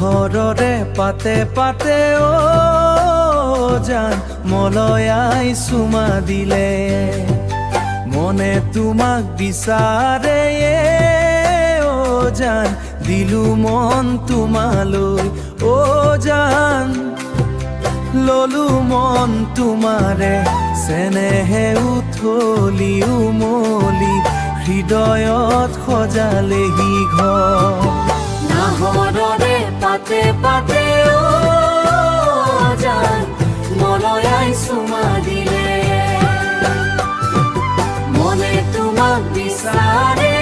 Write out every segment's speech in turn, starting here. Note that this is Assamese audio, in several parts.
নাহৰৰে পাতে পাতে জান মলয়াই চুমা দিলে মনে তোমাক বিচাৰে জান দিলো মন তোমালৈ জান ললো মন তোমাৰে চেনেহে উথলি উমলি হৃদয়ত সজালেহি ঘৰ নাহৰৰে পাতে পাতে জান মলয়াই চুমা দিলে মনে তোমাক বিচাৰে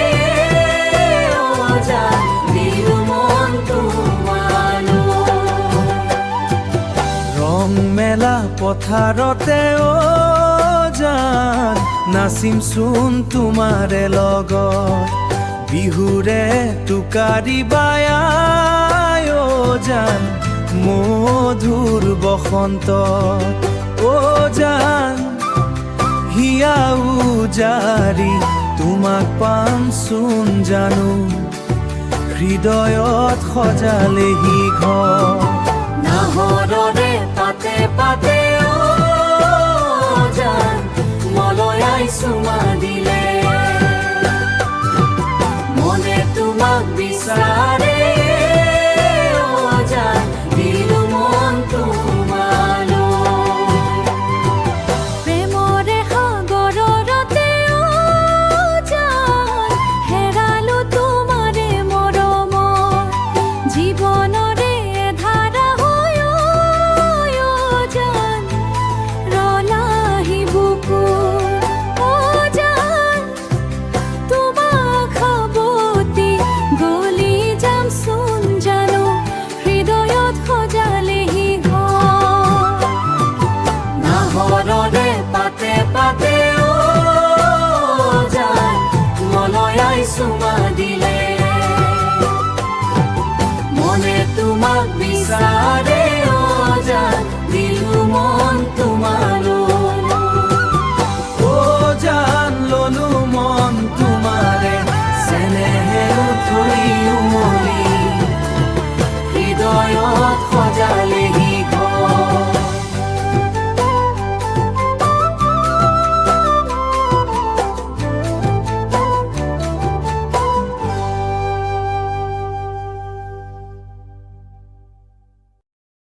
জান দিলো মন তোমালৈ ৰং মেলা পথাৰতে জান নাচিম চোন তোমাৰে লগত বিহুৰে টোকাৰি বায়াই জান মধুৰ বসন্ত জান হিয়া উজাৰি তোমাক পাম চোন জানো হৃদয়ত সজালেহি ঘৰ নাহৰৰে